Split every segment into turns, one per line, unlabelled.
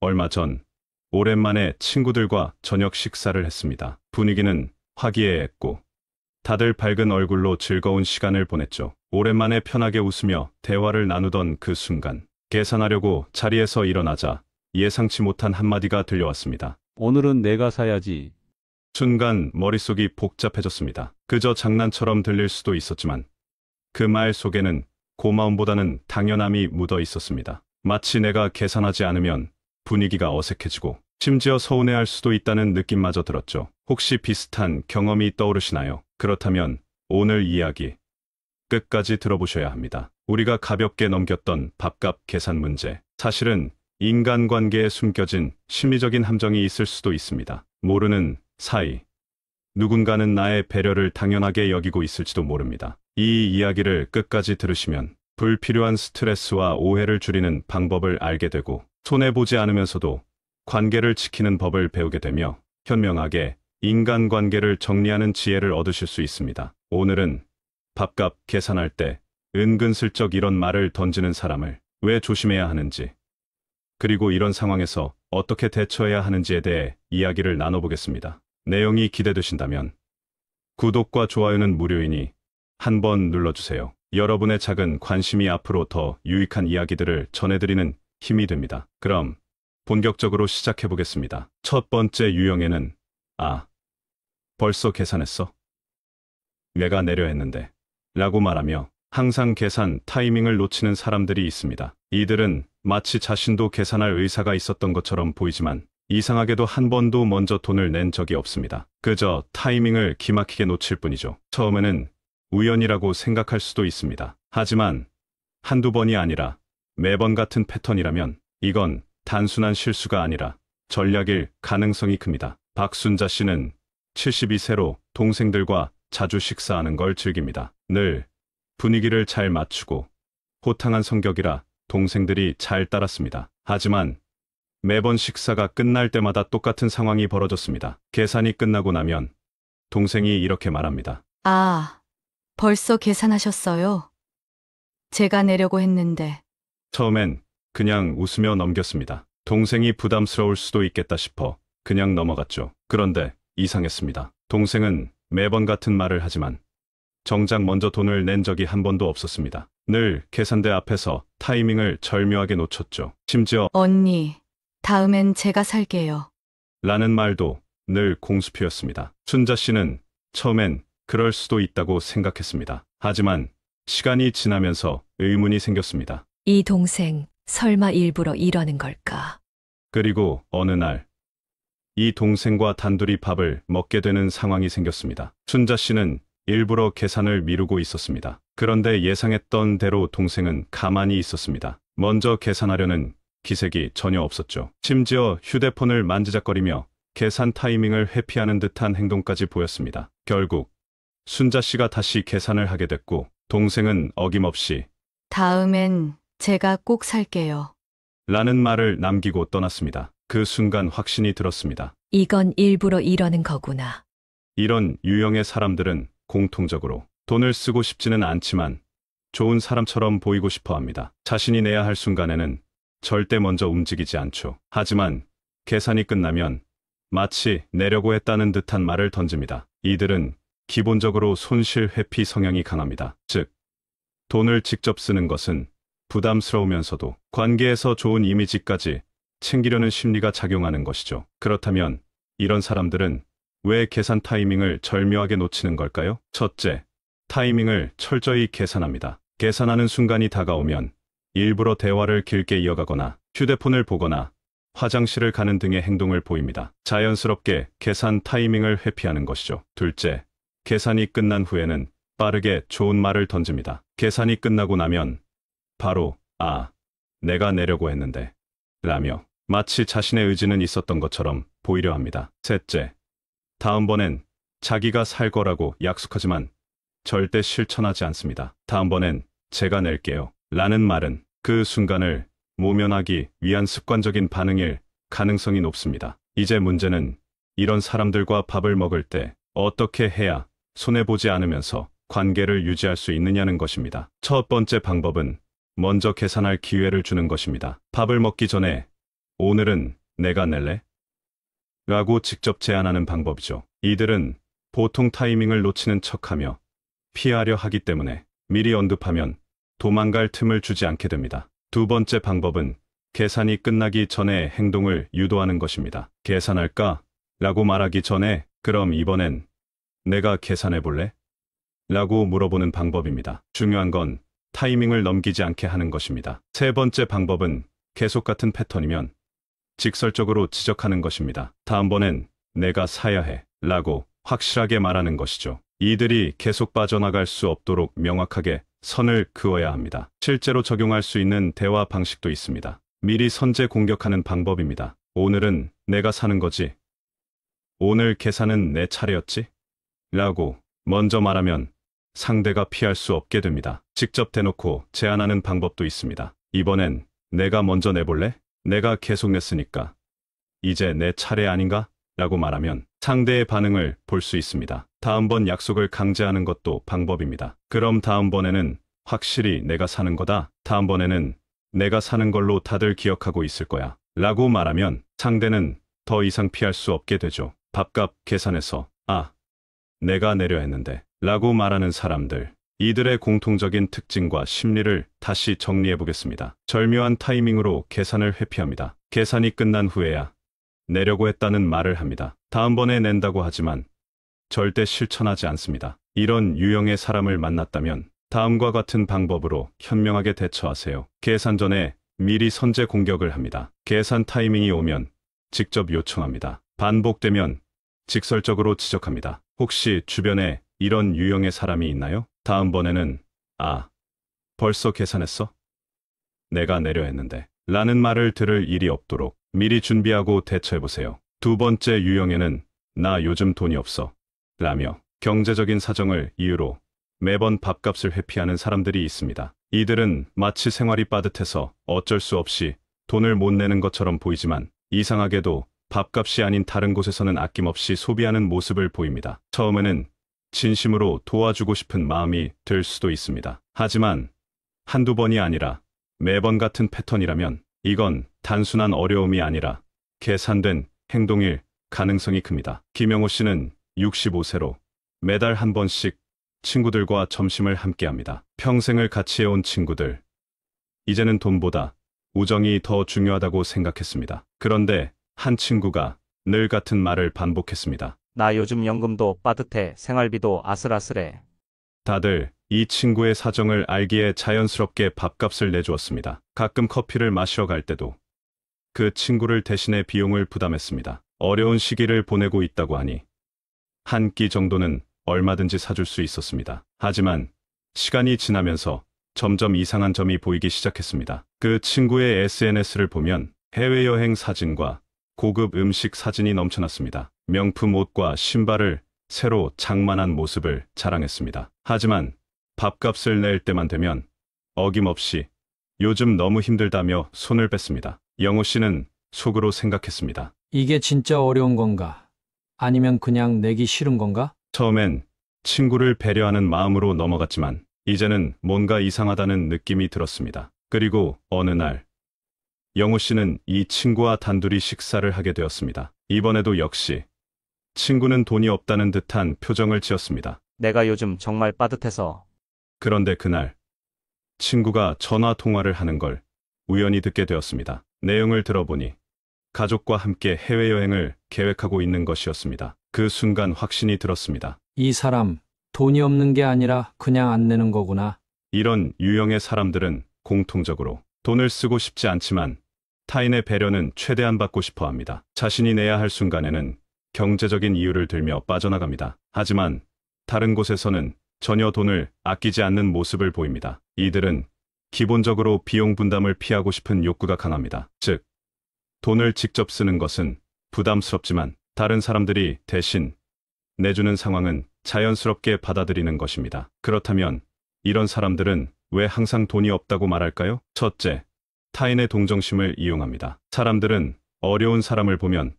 얼마 전 오랜만에 친구들과 저녁 식사를 했습니다. 분위기는 화기애애했고 다들 밝은 얼굴로 즐거운 시간을 보냈죠. 오랜만에 편하게 웃으며 대화를 나누던 그 순간 계산하려고 자리에서 일어나자 예상치 못한 한마디가 들려왔습니다.
오늘은 내가 사야지.
순간 머릿속이 복잡해졌습니다. 그저 장난처럼 들릴 수도 있었지만 그 말 속에는 고마움보다는 당연함이 묻어 있었습니다. 마치 내가 계산하지 않으면 분위기가 어색해지고 심지어 서운해할 수도 있다는 느낌마저 들었죠. 혹시 비슷한 경험이 떠오르시나요? 그렇다면 오늘 이야기 끝까지 들어보셔야 합니다. 우리가 가볍게 넘겼던 밥값 계산 문제. 사실은 인간관계에 숨겨진 심리적인 함정이 있을 수도 있습니다. 모르는 사이 누군가는 나의 배려를 당연하게 여기고 있을지도 모릅니다. 이 이야기를 끝까지 들으시면 불필요한 스트레스와 오해를 줄이는 방법을 알게 되고 손해보지 않으면서도 관계를 지키는 법을 배우게 되며 현명하게 인간관계를 정리하는 지혜를 얻으실 수 있습니다. 오늘은 밥값 계산할 때 은근슬쩍 이런 말을 던지는 사람을 왜 조심해야 하는지, 그리고 이런 상황에서 어떻게 대처해야 하는지에 대해 이야기를 나눠보겠습니다. 내용이 기대되신다면 구독과 좋아요는 무료이니 한번 눌러주세요. 여러분의 작은 관심이 앞으로 더 유익한 이야기들을 전해드리는 힘이 됩니다. 그럼 본격적으로 시작해보겠습니다. 첫 번째 유형에는 벌써 계산했어? 내가 내려 했는데 라고 말하며 항상 계산 타이밍을 놓치는 사람들이 있습니다. 이들은 마치 자신도 계산할 의사가 있었던 것처럼 보이지만 이상하게도 한 번도 먼저 돈을 낸 적이 없습니다. 그저 타이밍을 기막히게 놓칠 뿐이죠. 처음에는 우연이라고 생각할 수도 있습니다. 하지만 한두 번이 아니라 매번 같은 패턴이라면 이건 단순한 실수가 아니라 전략일 가능성이 큽니다. 박순자 씨는 72세로 동생들과 자주 식사하는 걸 즐깁니다. 늘 분위기를 잘 맞추고 호탕한 성격이라 동생들이 잘 따랐습니다. 하지만 매번 식사가 끝날 때마다 똑같은 상황이 벌어졌습니다. 계산이 끝나고 나면 동생이 이렇게 말합니다.
벌써 계산하셨어요? 제가 내려고 했는데.
처음엔 그냥 웃으며 넘겼습니다. 동생이 부담스러울 수도 있겠다 싶어 그냥 넘어갔죠. 그런데 이상했습니다. 동생은 매번 같은 말을 하지만 정작 먼저 돈을 낸 적이 한 번도 없었습니다. 늘 계산대 앞에서 타이밍을 절묘하게 놓쳤죠. 심지어
언니, 다음엔 제가 살게요.
라는 말도 늘 공수표였습니다. 순자 씨는 처음엔 그럴 수도 있다고 생각했습니다. 하지만 시간이 지나면서 의문이 생겼습니다.
이 동생 설마 일부러 이러는 걸까?
그리고 어느 날 이 동생과 단둘이 밥을 먹게 되는 상황이 생겼습니다. 순자 씨는 일부러 계산을 미루고 있었습니다. 그런데 예상했던 대로 동생은 가만히 있었습니다. 먼저 계산하려는 기색이 전혀 없었죠. 심지어 휴대폰을 만지작거리며 계산 타이밍을 회피하는 듯한 행동까지 보였습니다. 결국 순자 씨가 다시 계산을 하게 됐고 동생은 어김없이
다음엔 제가 꼭 살게요.
라는 말을 남기고 떠났습니다. 그 순간 확신이 들었습니다.
이건 일부러 이러는 거구나.
이런 유형의 사람들은 공통적으로 돈을 쓰고 싶지는 않지만 좋은 사람처럼 보이고 싶어 합니다. 자신이 내야 할 순간에는 절대 먼저 움직이지 않죠. 하지만 계산이 끝나면 마치 내려고 했다는 듯한 말을 던집니다. 이들은 기본적으로 손실 회피 성향이 강합니다. 즉, 돈을 직접 쓰는 것은 부담스러우면서도 관계에서 좋은 이미지까지 챙기려는 심리가 작용하는 것이죠. 그렇다면 이런 사람들은 왜 계산 타이밍을 절묘하게 놓치는 걸까요? 첫째, 타이밍을 철저히 계산합니다. 계산하는 순간이 다가오면 일부러 대화를 길게 이어가거나 휴대폰을 보거나 화장실을 가는 등의 행동을 보입니다. 자연스럽게 계산 타이밍을 회피하는 것이죠. 둘째, 계산이 끝난 후에는 빠르게 좋은 말을 던집니다. 계산이 끝나고 나면 바로 내가 내려고 했는데 라며 마치 자신의 의지는 있었던 것처럼 보이려 합니다. 셋째, 다음번엔 자기가 살 거라고 약속하지만 절대 실천하지 않습니다. 다음번엔 제가 낼게요. 라는 말은 그 순간을 모면하기 위한 습관적인 반응일 가능성이 높습니다. 이제 문제는 이런 사람들과 밥을 먹을 때 어떻게 해야 손해보지 않으면서 관계를 유지할 수 있느냐는 것입니다. 첫 번째 방법은 먼저 계산할 기회를 주는 것입니다. 밥을 먹기 전에 오늘은 내가 낼래? 라고 직접 제안하는 방법이죠. 이들은 보통 타이밍을 놓치는 척하며 피하려 하기 때문에 미리 언급하면 도망갈 틈을 주지 않게 됩니다. 두 번째 방법은 계산이 끝나기 전에 행동을 유도하는 것입니다. 계산할까? 라고 말하기 전에 그럼 이번엔 내가 계산해 볼래? 라고 물어보는 방법입니다. 중요한 건 타이밍을 넘기지 않게 하는 것입니다. 세 번째 방법은 계속 같은 패턴이면 직설적으로 지적하는 것입니다. 다음번엔 내가 사야 해 라고 확실하게 말하는 것이죠. 이들이 계속 빠져나갈 수 없도록 명확하게 선을 그어야 합니다. 실제로 적용할 수 있는 대화 방식도 있습니다. 미리 선제 공격하는 방법입니다. 오늘은 내가 사는 거지. 오늘 계산은 내 차례였지? 라고 먼저 말하면 상대가 피할 수 없게 됩니다. 직접 대놓고 제안하는 방법도 있습니다. 이번엔 내가 먼저 내볼래? 내가 계속 냈으니까 이제 내 차례 아닌가? 라고 말하면 상대의 반응을 볼 수 있습니다. 다음번 약속을 강제하는 것도 방법입니다. 그럼 다음번에는 확실히 내가 사는 거다. 다음번에는 내가 사는 걸로 다들 기억하고 있을 거야. 라고 말하면 상대는 더 이상 피할 수 없게 되죠. 밥값 계산해서 내가 내려 했는데 라고 말하는 사람들. 이들의 공통적인 특징과 심리를 다시 정리해 보겠습니다. 절묘한 타이밍으로 계산을 회피합니다. 계산이 끝난 후에야 내려고 했다는 말을 합니다. 다음번에 낸다고 하지만 절대 실천하지 않습니다. 이런 유형의 사람을 만났다면 다음과 같은 방법으로 현명하게 대처하세요. 계산 전에 미리 선제 공격을 합니다. 계산 타이밍이 오면 직접 요청합니다. 반복되면 직설적으로 지적합니다. 혹시 주변에 이런 유형의 사람이 있나요? 다음번에는 벌써 계산했어? 내가 내려 했는데 라는 말을 들을 일이 없도록 미리 준비하고 대처해보세요. 두 번째 유형에는 나 요즘 돈이 없어 라며 경제적인 사정을 이유로 매번 밥값을 회피하는 사람들이 있습니다. 이들은 마치 생활이 빠듯해서 어쩔 수 없이 돈을 못 내는 것처럼 보이지만 이상하게도 밥값이 아닌 다른 곳에서는 아낌없이 소비하는 모습을 보입니다. 처음에는 진심으로 도와주고 싶은 마음이 들 수도 있습니다. 하지만 한두 번이 아니라 매번 같은 패턴이라면 이건 단순한 어려움이 아니라 계산된 행동일 가능성이 큽니다. 김영호 씨는 65세로 매달 한 번씩 친구들과 점심을 함께합니다. 평생을 같이 해온 친구들. 이제는 돈보다 우정이 더 중요하다고 생각했습니다. 그런데 한 친구가 늘 같은 말을 반복했습니다.
나 요즘 연금도 빠듯해. 생활비도 아슬아슬해.
다들 이 친구의 사정을 알기에 자연스럽게 밥값을 내주었습니다. 가끔 커피를 마시러 갈 때도 그 친구를 대신해 비용을 부담했습니다. 어려운 시기를 보내고 있다고 하니 한 끼 정도는 얼마든지 사줄 수 있었습니다. 하지만 시간이 지나면서 점점 이상한 점이 보이기 시작했습니다. 그 친구의 SNS를 보면 해외여행 사진과 고급 음식 사진이 넘쳐났습니다. 명품 옷과 신발을 새로 장만한 모습을 자랑했습니다. 하지만 밥값을 낼 때만 되면 어김없이 요즘 너무 힘들다며 손을 뺐습니다. 영호 씨는 속으로 생각했습니다.
이게 진짜 어려운 건가? 아니면 그냥 내기 싫은 건가?
처음엔 친구를 배려하는 마음으로 넘어갔지만 이제는 뭔가 이상하다는 느낌이 들었습니다. 그리고 어느 날 영호 씨는 이 친구와 단둘이 식사를 하게 되었습니다. 이번에도 역시 친구는 돈이 없다는 듯한 표정을 지었습니다.
내가 요즘 정말 빠듯해서.
그런데 그날 친구가 전화 통화를 하는 걸 우연히 듣게 되었습니다. 내용을 들어보니 가족과 함께 해외여행을 계획하고 있는 것이었습니다. 그 순간 확신이 들었습니다.
이 사람 돈이 없는 게 아니라 그냥 안 내는 거구나.
이런 유형의 사람들은 공통적으로 돈을 쓰고 싶지 않지만 타인의 배려는 최대한 받고 싶어 합니다. 자신이 내야 할 순간에는 경제적인 이유를 들며 빠져나갑니다. 하지만 다른 곳에서는 전혀 돈을 아끼지 않는 모습을 보입니다. 이들은 기본적으로 비용 분담을 피하고 싶은 욕구가 강합니다. 즉, 돈을 직접 쓰는 것은 부담스럽지만 다른 사람들이 대신 내주는 상황은 자연스럽게 받아들이는 것입니다. 그렇다면 이런 사람들은 왜 항상 돈이 없다고 말할까요? 첫째, 타인의 동정심을 이용합니다. 사람들은 어려운 사람을 보면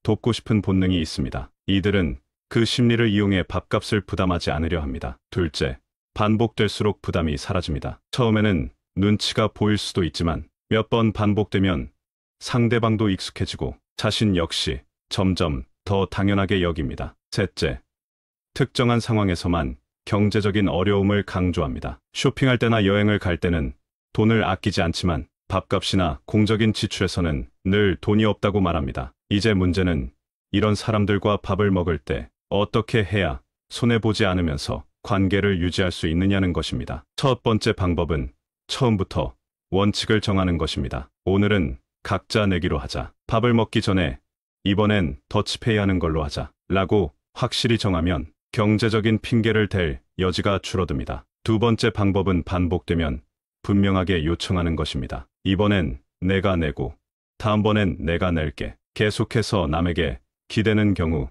돕고 싶은 본능이 있습니다. 이들은 그 심리를 이용해 밥값을 부담하지 않으려 합니다. 둘째, 반복될수록 부담이 사라집니다. 처음에는 눈치가 보일 수도 있지만 몇 번 반복되면 상대방도 익숙해지고 자신 역시 점점 더 당연하게 여깁니다. 셋째, 특정한 상황에서만 경제적인 어려움을 강조합니다. 쇼핑할 때나 여행을 갈 때는 돈을 아끼지 않지만 밥값이나 공적인 지출에서는 늘 돈이 없다고 말합니다. 이제 문제는 이런 사람들과 밥을 먹을 때 어떻게 해야 손해보지 않으면서 관계를 유지할 수 있느냐는 것입니다. 첫 번째 방법은 처음부터 원칙을 정하는 것입니다. 오늘은 각자 내기로 하자. 밥을 먹기 전에 이번엔 더치페이 하는 걸로 하자. 라고 확실히 정하면 경제적인 핑계를 댈 여지가 줄어듭니다. 두 번째 방법은 반복되면 분명하게 요청하는 것입니다. 이번엔 내가 내고 다음번엔 내가 낼게. 계속해서 남에게 기대는 경우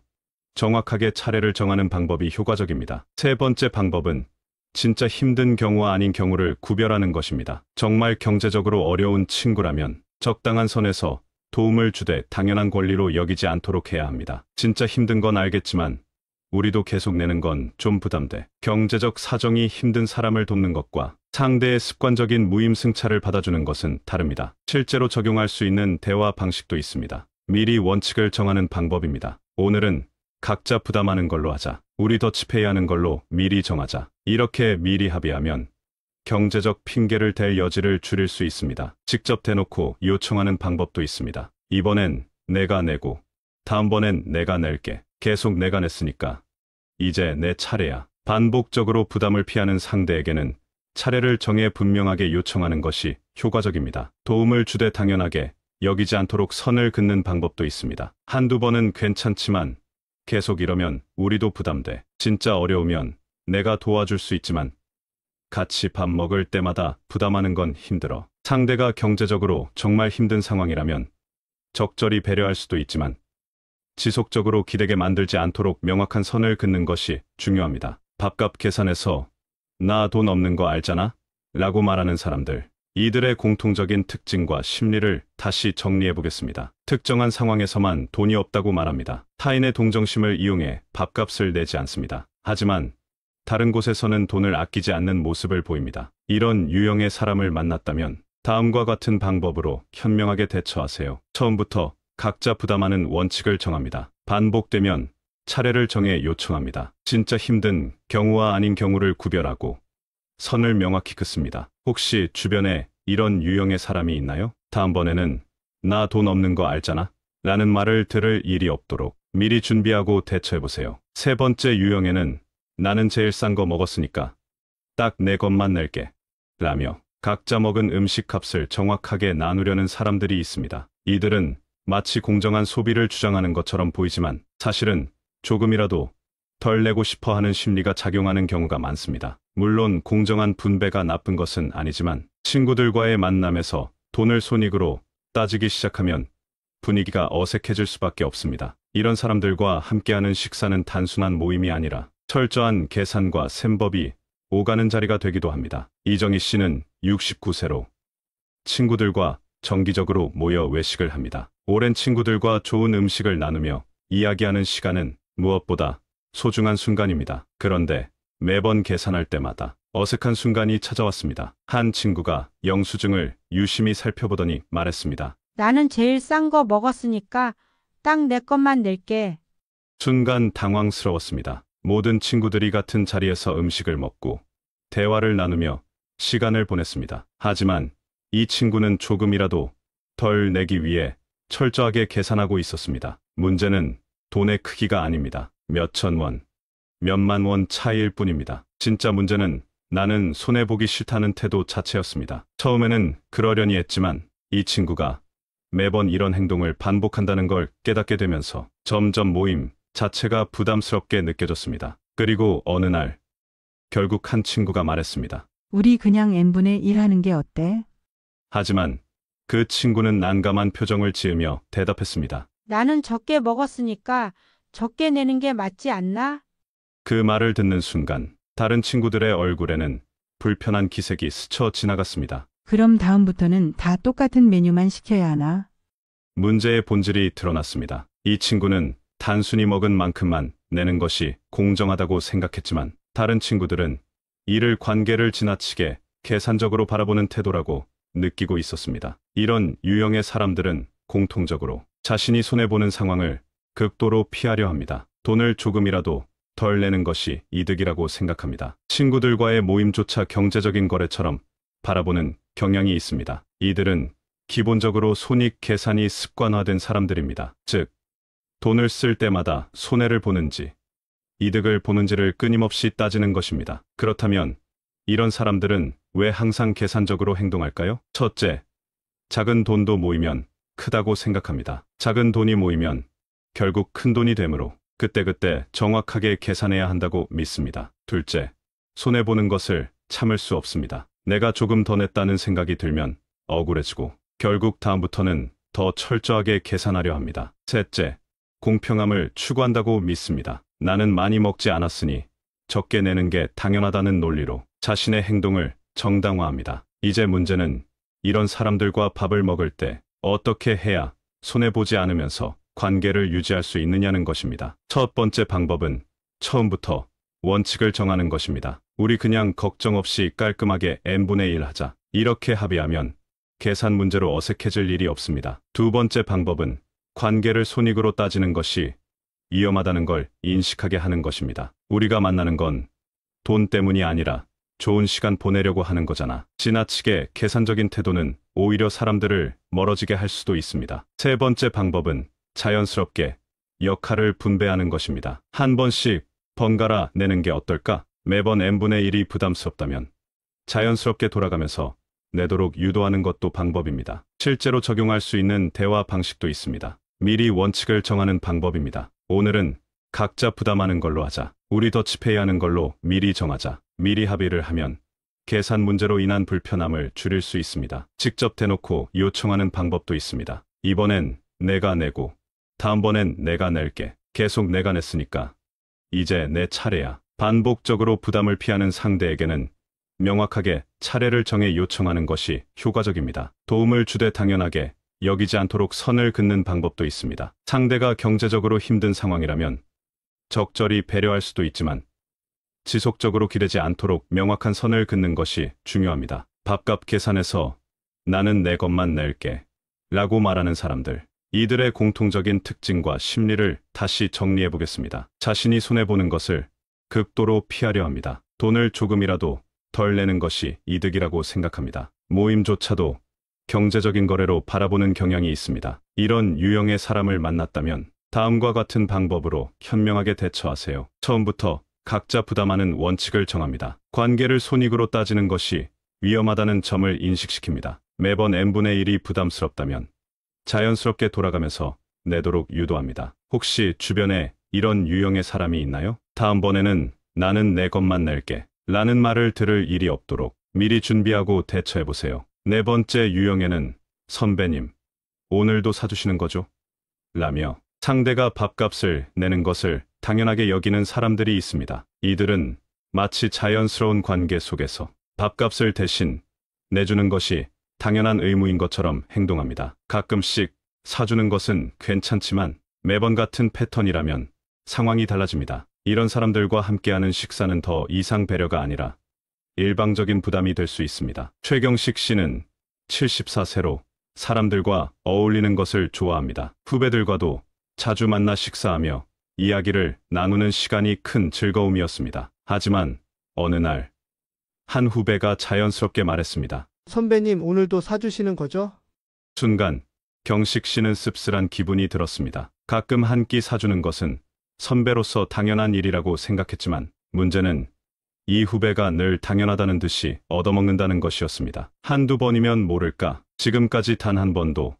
정확하게 차례를 정하는 방법이 효과적입니다. 세 번째 방법은 진짜 힘든 경우와 아닌 경우를 구별하는 것입니다. 정말 경제적으로 어려운 친구라면 적당한 선에서 도움을 주되 당연한 권리로 여기지 않도록 해야 합니다. 진짜 힘든 건 알겠지만 우리도 계속 내는 건 좀 부담돼. 경제적 사정이 힘든 사람을 돕는 것과 상대의 습관적인 무임승차를 받아주는 것은 다릅니다. 실제로 적용할 수 있는 대화 방식도 있습니다. 미리 원칙을 정하는 방법입니다. 오늘은 각자 부담하는 걸로 하자. 우리 더치페이 하는 걸로 미리 정하자. 이렇게 미리 합의하면 경제적 핑계를 댈 여지를 줄일 수 있습니다. 직접 대놓고 요청하는 방법도 있습니다. 이번엔 내가 내고 다음번엔 내가 낼게. 계속 내가 냈으니까 이제 내 차례야. 반복적으로 부담을 피하는 상대에게는 차례를 정해 분명하게 요청하는 것이 효과적입니다. 도움을 주되 당연하게 여기지 않도록 선을 긋는 방법도 있습니다. 한두 번은 괜찮지만 계속 이러면 우리도 부담돼. 진짜 어려우면 내가 도와줄 수 있지만 같이 밥 먹을 때마다 부담하는 건 힘들어. 상대가 경제적으로 정말 힘든 상황이라면 적절히 배려할 수도 있지만 지속적으로 기대게 만들지 않도록 명확한 선을 긋는 것이 중요합니다. 밥값 계산해서 나 돈 없는 거 알잖아? 라고 말하는 사람들. 이들의 공통적인 특징과 심리를 다시 정리해 보겠습니다. 특정한 상황에서만 돈이 없다고 말합니다. 타인의 동정심을 이용해 밥값을 내지 않습니다. 하지만 다른 곳에서는 돈을 아끼지 않는 모습을 보입니다. 이런 유형의 사람을 만났다면 다음과 같은 방법으로 현명하게 대처하세요. 처음부터 각자 부담하는 원칙을 정합니다. 반복되면 차례를 정해 요청합니다. 진짜 힘든 경우와 아닌 경우를 구별하고 선을 명확히 긋습니다. 혹시 주변에 이런 유형의 사람이 있나요? 다음번에는 나 돈 없는 거 알잖아? 라는 말을 들을 일이 없도록 미리 준비하고 대처해보세요. 세 번째 유형에는 나는 제일 싼 거 먹었으니까 딱 내 것만 낼게. 라며 각자 먹은 음식 값을 정확하게 나누려는 사람들이 있습니다. 이들은 마치 공정한 소비를 주장하는 것처럼 보이지만 사실은 조금이라도 덜 내고 싶어 하는 심리가 작용하는 경우가 많습니다. 물론 공정한 분배가 나쁜 것은 아니지만 친구들과의 만남에서 돈을 손익으로 따지기 시작하면 분위기가 어색해질 수밖에 없습니다. 이런 사람들과 함께하는 식사는 단순한 모임이 아니라 철저한 계산과 셈법이 오가는 자리가 되기도 합니다. 이정희 씨는 69세로 친구들과 정기적으로 모여 외식을 합니다. 오랜 친구들과 좋은 음식을 나누며 이야기하는 시간은 무엇보다 소중한 순간입니다. 그런데 매번 계산할 때마다 어색한 순간이 찾아왔습니다. 한 친구가 영수증을 유심히 살펴보더니 말했습니다.
나는 제일 싼 거 먹었으니까 딱 내 것만 낼게.
순간 당황스러웠습니다. 모든 친구들이 같은 자리에서 음식을 먹고 대화를 나누며 시간을 보냈습니다. 하지만 이 친구는 조금이라도 덜 내기 위해 철저하게 계산하고 있었습니다. 문제는 돈의 크기가 아닙니다. 몇천 원, 몇만 원 차이일 뿐입니다. 진짜 문제는 나는 손해보기 싫다는 태도 자체였습니다. 처음에는 그러려니 했지만 이 친구가 매번 이런 행동을 반복한다는 걸 깨닫게 되면서 점점 모임 자체가 부담스럽게 느껴졌습니다. 그리고 어느 날 결국 한 친구가 말했습니다.
우리 그냥 n분의 1 하는 게 어때?
하지만 그 친구는 난감한 표정을 지으며 대답했습니다.
나는 적게 먹었으니까 적게 내는 게 맞지 않나?
그 말을 듣는 순간 다른 친구들의 얼굴에는 불편한 기색이 스쳐 지나갔습니다.
그럼 다음부터는 다 똑같은 메뉴만 시켜야 하나?
문제의 본질이 드러났습니다. 이 친구는 단순히 먹은 만큼만 내는 것이 공정하다고 생각했지만 다른 친구들은 이를 관계를 지나치게 계산적으로 바라보는 태도라고 느끼고 있었습니다. 이런 유형의 사람들은 공통적으로 자신이 손해보는 상황을 극도로 피하려 합니다. 돈을 조금이라도 덜 내는 것이 이득이라고 생각합니다. 친구들과의 모임조차 경제적인 거래처럼 바라보는 경향이 있습니다. 이들은 기본적으로 손익 계산이 습관화된 사람들입니다. 즉, 돈을 쓸 때마다 손해를 보는지 이득을 보는지를 끊임없이 따지는 것입니다. 그렇다면 이런 사람들은 왜 항상 계산적으로 행동할까요? 첫째, 작은 돈도 모이면 크다고 생각합니다. 작은 돈이 모이면 결국 큰 돈이 되므로 그때그때 정확하게 계산해야 한다고 믿습니다. 둘째, 손해보는 것을 참을 수 없습니다. 내가 조금 더 냈다는 생각이 들면 억울해지고 결국 다음부터는 더 철저하게 계산하려 합니다. 셋째, 공평함을 추구한다고 믿습니다. 나는 많이 먹지 않았으니 적게 내는 게 당연하다는 논리로 자신의 행동을 정당화합니다. 이제 문제는 이런 사람들과 밥을 먹을 때 어떻게 해야 손해보지 않으면서 관계를 유지할 수 있느냐는 것입니다. 첫 번째 방법은 처음부터 원칙을 정하는 것입니다. 우리 그냥 걱정 없이 깔끔하게 n분의 1 하자. 이렇게 합의하면 계산 문제로 어색해질 일이 없습니다. 두 번째 방법은 관계를 손익으로 따지는 것이 위험하다는 걸 인식하게 하는 것입니다. 우리가 만나는 건 돈 때문이 아니라 좋은 시간 보내려고 하는 거잖아. 지나치게 계산적인 태도는 오히려 사람들을 멀어지게 할 수도 있습니다. 세 번째 방법은 자연스럽게 역할을 분배하는 것입니다. 한 번씩 번갈아 내는 게 어떨까? 매번 n분의 1이 부담스럽다면 자연스럽게 돌아가면서 내도록 유도하는 것도 방법입니다. 실제로 적용할 수 있는 대화 방식도 있습니다. 미리 원칙을 정하는 방법입니다. 오늘은 각자 부담하는 걸로 하자. 우리 더치페이 하는 걸로 미리 정하자. 미리 합의를 하면 계산 문제로 인한 불편함을 줄일 수 있습니다. 직접 대놓고 요청하는 방법도 있습니다. 이번엔 내가 내고 다음번엔 내가 낼게. 계속 내가 냈으니까 이제 내 차례야. 반복적으로 부담을 피하는 상대에게는 명확하게 차례를 정해 요청하는 것이 효과적입니다. 도움을 주되 당연하게 여기지 않도록 선을 긋는 방법도 있습니다. 상대가 경제적으로 힘든 상황이라면 적절히 배려할 수도 있지만 지속적으로 기대지 않도록 명확한 선을 긋는 것이 중요합니다. 밥값 계산해서 나는 내 것만 낼게 라고 말하는 사람들. 이들의 공통적인 특징과 심리를 다시 정리해 보겠습니다. 자신이 손해보는 것을 극도로 피하려 합니다. 돈을 조금이라도 덜 내는 것이 이득이라고 생각합니다. 모임조차도 경제적인 거래로 바라보는 경향이 있습니다. 이런 유형의 사람을 만났다면 다음과 같은 방법으로 현명하게 대처하세요. 처음부터 각자 부담하는 원칙을 정합니다. 관계를 손익으로 따지는 것이 위험하다는 점을 인식시킵니다. 매번 n분의 1이 부담스럽다면 자연스럽게 돌아가면서 내도록 유도합니다. 혹시 주변에 이런 유형의 사람이 있나요? 다음번에는 나는 내 것만 낼게 라는 말을 들을 일이 없도록 미리 준비하고 대처해보세요. 네 번째 유형에는 선배님, 오늘도 사주시는 거죠? 라며 상대가 밥값을 내는 것을 당연하게 여기는 사람들이 있습니다. 이들은 마치 자연스러운 관계 속에서 밥값을 대신 내주는 것이 당연한 의무인 것처럼 행동합니다. 가끔씩 사주는 것은 괜찮지만 매번 같은 패턴이라면 상황이 달라집니다. 이런 사람들과 함께하는 식사는 더 이상 배려가 아니라 일방적인 부담이 될 수 있습니다. 최경식 씨는 74세로 사람들과 어울리는 것을 좋아합니다. 후배들과도 자주 만나 식사하며 이야기를 나누는 시간이 큰 즐거움이었습니다. 하지만 어느 날 한 후배가 자연스럽게 말했습니다.
선배님, 오늘도 사주시는 거죠?
순간 경식 씨는 씁쓸한 기분이 들었습니다. 가끔 한 끼 사주는 것은 선배로서 당연한 일이라고 생각했지만 문제는 이 후배가 늘 당연하다는 듯이 얻어먹는다는 것이었습니다. 한두 번이면 모를까 지금까지 단 한 번도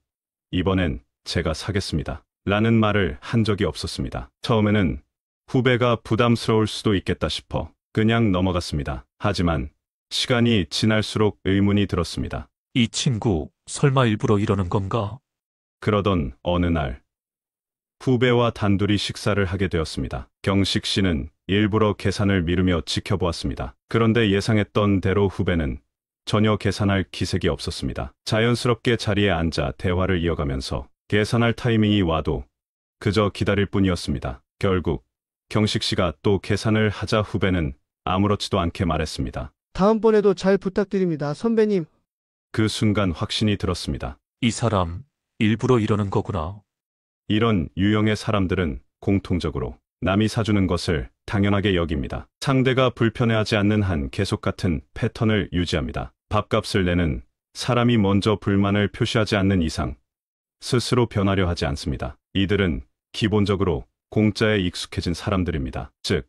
이번엔 제가 사겠습니다 라는 말을 한 적이 없었습니다. 처음에는 후배가 부담스러울 수도 있겠다 싶어 그냥 넘어갔습니다. 하지만 시간이 지날수록 의문이 들었습니다.
이 친구 설마 일부러 이러는 건가?
그러던 어느 날 후배와 단둘이 식사를 하게 되었습니다. 경식 씨는 일부러 계산을 미루며 지켜보았습니다. 그런데 예상했던 대로 후배는 전혀 계산할 기색이 없었습니다. 자연스럽게 자리에 앉아 대화를 이어가면서 계산할 타이밍이 와도 그저 기다릴 뿐이었습니다. 결국 경식 씨가 또 계산을 하자 후배는 아무렇지도 않게 말했습니다.
다음번에도 잘 부탁드립니다, 선배님.
그 순간 확신이 들었습니다.
이 사람 일부러 이러는 거구나.
이런 유형의 사람들은 공통적으로 남이 사주는 것을 당연하게 여깁니다. 상대가 불편해하지 않는 한 계속 같은 패턴을 유지합니다. 밥값을 내는 사람이 먼저 불만을 표시하지 않는 이상 스스로 변하려 하지 않습니다. 이들은 기본적으로 공짜에 익숙해진 사람들입니다. 즉,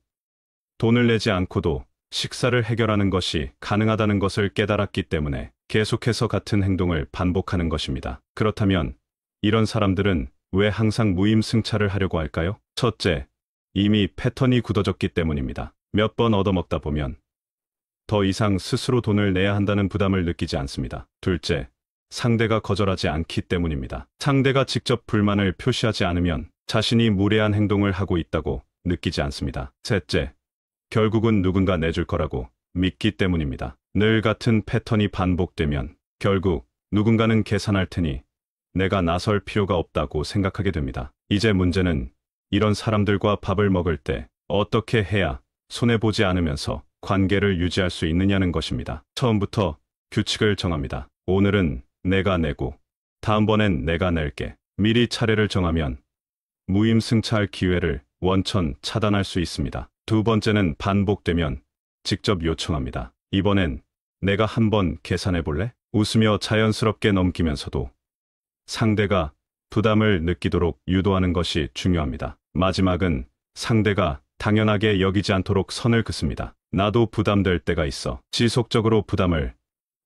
돈을 내지 않고도 식사를 해결하는 것이 가능하다는 것을 깨달았기 때문에 계속해서 같은 행동을 반복하는 것입니다. 그렇다면 이런 사람들은 왜 항상 무임승차를 하려고 할까요? 첫째, 이미 패턴이 굳어졌기 때문입니다. 몇 번 얻어먹다 보면 더 이상 스스로 돈을 내야 한다는 부담을 느끼지 않습니다. 둘째, 상대가 거절하지 않기 때문입니다. 상대가 직접 불만을 표시하지 않으면 자신이 무례한 행동을 하고 있다고 느끼지 않습니다. 셋째, 결국은 누군가 내줄 거라고 믿기 때문입니다. 늘 같은 패턴이 반복되면 결국 누군가는 계산할 테니 내가 나설 필요가 없다고 생각하게 됩니다. 이제 문제는 이런 사람들과 밥을 먹을 때 어떻게 해야 손해보지 않으면서 관계를 유지할 수 있느냐는 것입니다. 처음부터 규칙을 정합니다. 오늘은 내가 내고 다음번엔 내가 낼게. 미리 차례를 정하면 무임승차할 기회를 원천 차단할 수 있습니다. 두 번째는 반복되면 직접 요청합니다. 이번엔 내가 한번 계산해 볼래? 웃으며 자연스럽게 넘기면서도 상대가 부담을 느끼도록 유도하는 것이 중요합니다. 마지막은 상대가 당연하게 여기지 않도록 선을 긋습니다. 나도 부담될 때가 있어. 지속적으로 부담을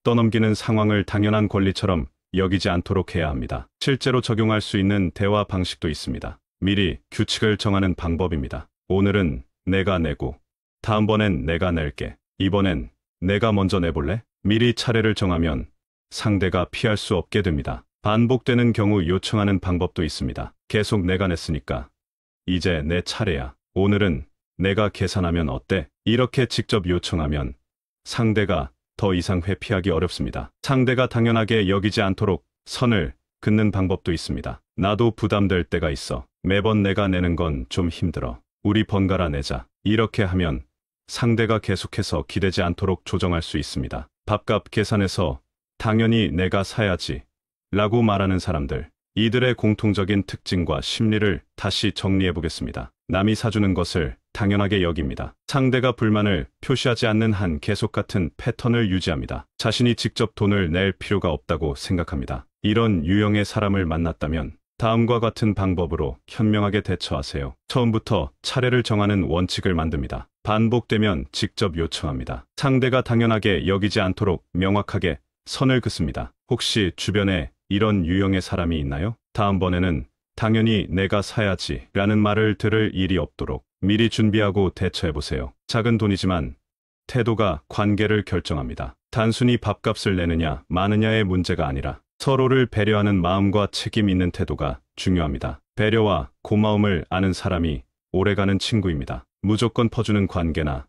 떠넘기는 상황을 당연한 권리처럼 여기지 않도록 해야 합니다. 실제로 적용할 수 있는 대화 방식도 있습니다. 미리 규칙을 정하는 방법입니다. 오늘은 내가 내고 다음번엔 내가 낼게. 이번엔 내가 먼저 내볼래? 미리 차례를 정하면 상대가 피할 수 없게 됩니다. 반복되는 경우 요청하는 방법도 있습니다. 계속 내가 냈으니까 이제 내 차례야. 오늘은 내가 계산하면 어때? 이렇게 직접 요청하면 상대가 더 이상 회피하기 어렵습니다. 상대가 당연하게 여기지 않도록 선을 긋는 방법도 있습니다. 나도 부담될 때가 있어. 매번 내가 내는 건 좀 힘들어. 우리 번갈아 내자. 이렇게 하면 상대가 계속해서 기대지 않도록 조정할 수 있습니다. 밥값 계산해서 당연히 내가 사야지 라고 말하는 사람들. 이들의 공통적인 특징과 심리를 다시 정리해 보겠습니다. 남이 사주는 것을 당연하게 여깁니다. 상대가 불만을 표시하지 않는 한 계속 같은 패턴을 유지합니다. 자신이 직접 돈을 낼 필요가 없다고 생각합니다. 이런 유형의 사람을 만났다면 다음과 같은 방법으로 현명하게 대처하세요. 처음부터 차례를 정하는 원칙을 만듭니다. 반복되면 직접 요청합니다. 상대가 당연하게 여기지 않도록 명확하게 선을 긋습니다. 혹시 주변에 이런 유형의 사람이 있나요? 다음번에는 당연히 내가 사야지 라는 말을 들을 일이 없도록 미리 준비하고 대처해보세요. 작은 돈이지만 태도가 관계를 결정합니다. 단순히 밥값을 내느냐 마느냐의 문제가 아니라 서로를 배려하는 마음과 책임 있는 태도가 중요합니다. 배려와 고마움을 아는 사람이 오래가는 친구입니다. 무조건 퍼주는 관계나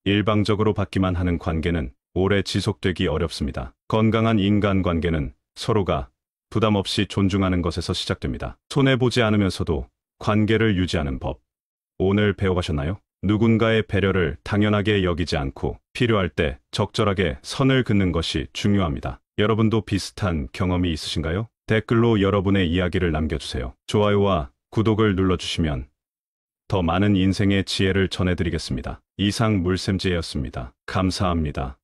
일방적으로 받기만 하는 관계는 오래 지속되기 어렵습니다. 건강한 인간관계는 서로가 부담 없이 존중하는 것에서 시작됩니다. 손해보지 않으면서도 관계를 유지하는 법. 오늘 배워가셨나요? 누군가의 배려를 당연하게 여기지 않고 필요할 때 적절하게 선을 긋는 것이 중요합니다. 여러분도 비슷한 경험이 있으신가요? 댓글로 여러분의 이야기를 남겨주세요. 좋아요와 구독을 눌러주시면 더 많은 인생의 지혜를 전해드리겠습니다. 이상 물샘지혜였습니다. 감사합니다.